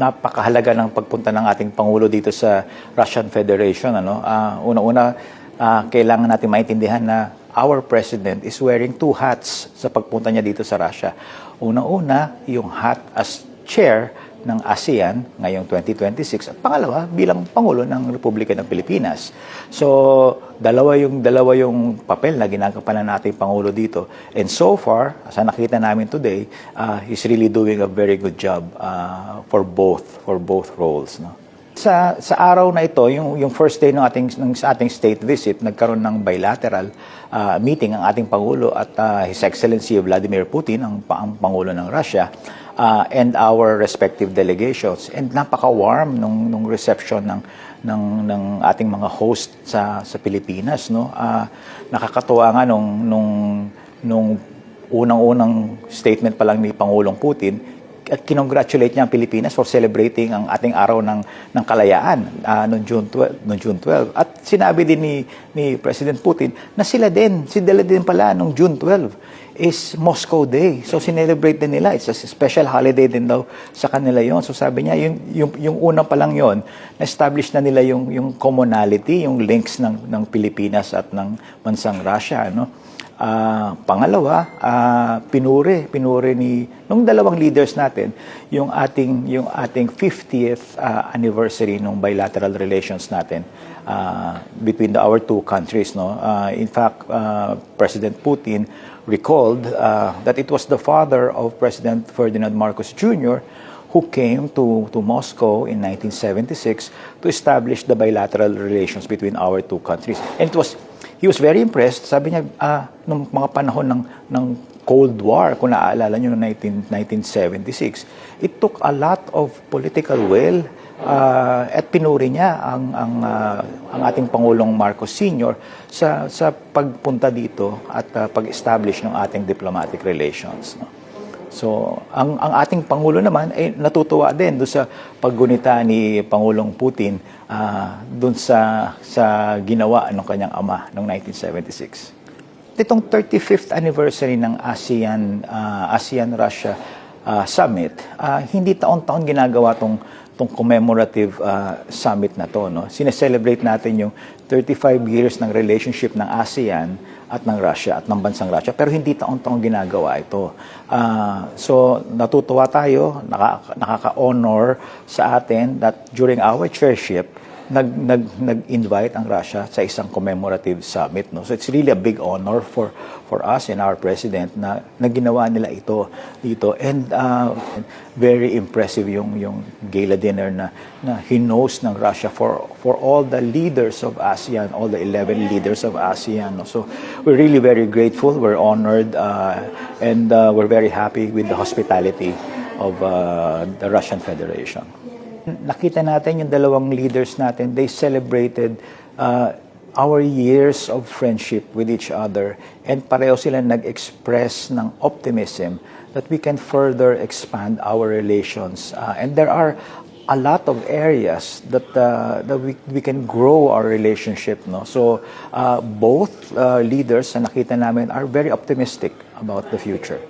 napakahalaga ng pagpunta ng ating Pangulo dito sa Russian Federation. Una-una, kailangan natin maintindihan na our President is wearing two hats sa pagpunta niya dito sa Russia. Una-una, yung hat as chair ng ASEAN ngayong 2026 at pangalawa bilang Pangulo ng Republika ng Pilipinas. So, dalawa yung papel na ginagampanan nating Pangulo dito. And so far, sa nakita namin today, he's really doing a very good job for both roles, no? Sa araw na ito, yung first day ng ating state visit, nagkaroon ng bilateral meeting ang ating Pangulo at His Excellency Vladimir Putin, ang Pangulo ng Russia, and our respective delegations. And napaka-warm nung reception ng ating mga host sa Pilipinas, no? Nakakatuwa nga nung unang-unang statement pa lang ni Pangulong Putin, at kinongratulate niya ang Pilipinas for celebrating ang ating araw ng kalayaan noong June 12. At sinabi din ni President Putin na sila din pala noong June 12 is Moscow Day. So sinelebrate din nila. It's a special holiday din daw sa kanila yon. So sabi niya, yung una pa lang yon, na-establish na nila yung commonality, yung links ng Pilipinas at ng bansang Russia, no? Pangalawa, pinuri nung dalawang leaders natin yung ating 50th anniversary ng bilateral relations natin between our two countries, no? In fact, President Putin recalled that it was the father of President Ferdinand Marcos Jr. who came to Moscow in 1976 to establish the bilateral relations between our two countries. And he was very impressed. Sabi niya, nung mga panahon ng Cold War, kung naaalala niyo, noong 1976, it took a lot of political will at pinuri niya ang ating Pangulong Marcos Sr. sa pagpunta dito at pag-establish ng ating diplomatic relations, no? So, ang ating Pangulo naman ay natutuwa din doon sa paggunita ni Pangulong Putin doon sa ginawa ng kanyang ama noong 1976. Itong 35th anniversary ng ASEAN-Russia Summit, hindi taon-taon ginagawa tong commemorative summit na to, no? Sineselebrate natin yung 35 years ng relationship ng ASEAN at ng Russia at ng bansang Russia, pero hindi taon-taon ginagawa ito. So natutuwa tayo, nakaka-honor sa atin that during our chairship, nag-invite ang Russia sa isang commemorative summit, no? So it's really a big honor for us and our president na ginawa nila ito dito. And very impressive yung gala dinner na hinost ng Russia for all the leaders of ASEAN, all the 11 leaders of ASEAN, no? So we're really very grateful, we're honored, and we're very happy with the hospitality of the Russian Federation. Nakita natin yung dalawang leaders natin, they celebrated our years of friendship with each other, and pareho sila nag-express ng optimism that we can further expand our relations. And there are a lot of areas that we can grow our relationship, no? So both leaders na nakita namin are very optimistic about the future.